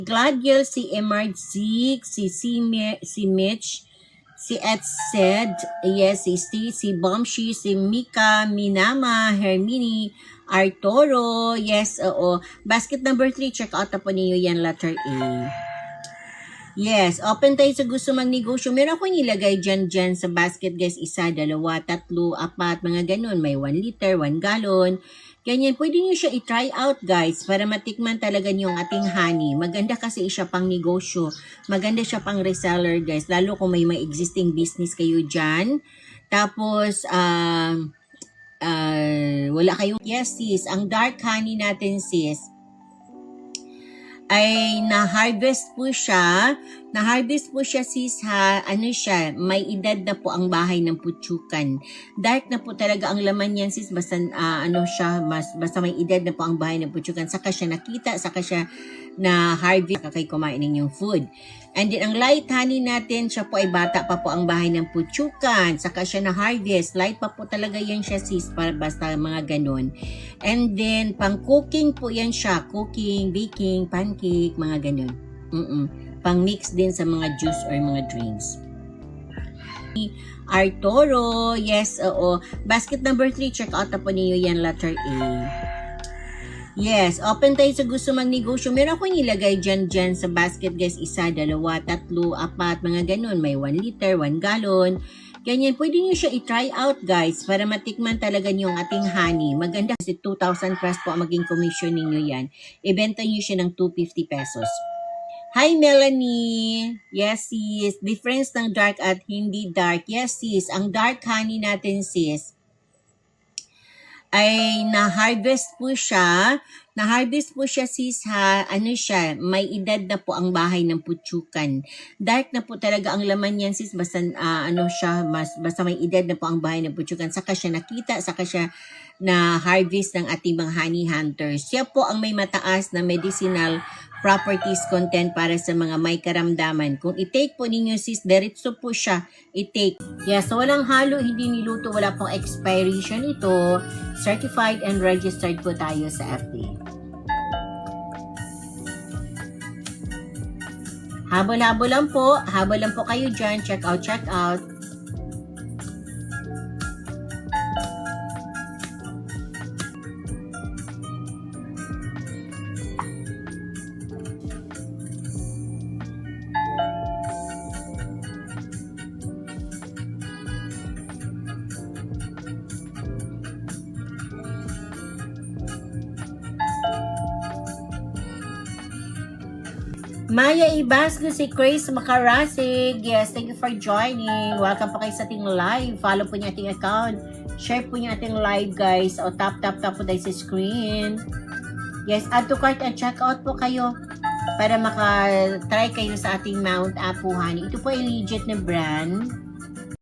Gladiel, si Emard Zik, si Mitch, si Edsed, yes, si Steve, si Bomshi, si Mika, Minama, Hermini, Arturo, yes, oo. Basket number 3, check out na po ninyo yan, letter A. Yes, open tayo sa gusto magnegosyo. Meron ako nilagay dyan sa basket, guys. 1, 2, 3, 4, mga ganun. May 1 liter, 1 gallon. Ganyan, pwede nyo siya i-try out, guys, para matikman talaga nyo ang ating honey. Maganda kasi siya pang negosyo. Maganda siya pang reseller, guys. Lalo kung may existing business kayo dyan. Tapos, wala kayong... Yes, sis. Ang dark honey natin, sis, ay na-harvest po siya. Na-harvest po siya, sis, ha. Ano siya, may edad na po ang bahay ng putsukan. Dark na po talaga ang laman niyan, sis. Basta, basta may edad na po ang bahay ng putsukan. Saka siya nakita, saka siya na-harvest. Kakay kumain ng yung food. And then, ang light honey natin, siya po ay bata pa po ang bahay ng putsukan. Saka siya na-harvest. Light pa po talaga yan siya, sis. Para basta mga ganun. And then, pang cooking po yan siya. Cooking, baking, pancake, mga ganun. Pang mix din sa mga juice or mga drinks. Arturo, yes, oo. Basket number 3, check out na po ninyo yan, letter A. Yes, open tayo sa gusto magnegosyo. Meron ako nilagay dyan sa basket, guys. 1, 2, 3, 4, mga ganun. May 1 liter, 1 gallon. Ganyan, pwede nyo siya i-try out, guys, para matikman talaga nyo ang ating honey. Maganda kasi 2,000 plus po ang maging commission ninyo yan. Ibenta nyo siya ng 250 pesos. Hi, Melanie. Yes, sis. Difference ng dark at hindi dark. Yes, sis. Ang dark honey natin, sis, ay na-harvest po siya. Na-harvest po siya, sis, ha. Ano siya, may edad na po ang bahay ng putsukan. Dark na po talaga ang laman niyan, sis. Basta, basta may edad na po ang bahay ng putsukan. Saka siya nakita, saka siya na-harvest ng ating mga honey hunters. Siya po ang may mataas na medicinal properties content para sa mga may karamdaman. Kung i-take po ninyo, sis, diretso po siya i-take. Yeah, so walang halo, hindi niluto, wala pong expiration ito. Certified and registered po tayo sa FDA. Habol-habol lang po kayo dyan. Check out, check out. Maya Ibasco, si Chris Macarasig. Yes, thank you for joining. Welcome po kayo sa ating live. Follow po niyo ating account. Share po niyo ating live, guys. O tap po tayo sa screen. Yes, add to cart and check out po kayo para maka-try kayo sa ating Mount Apu Honey. Ito po ay legit na brand.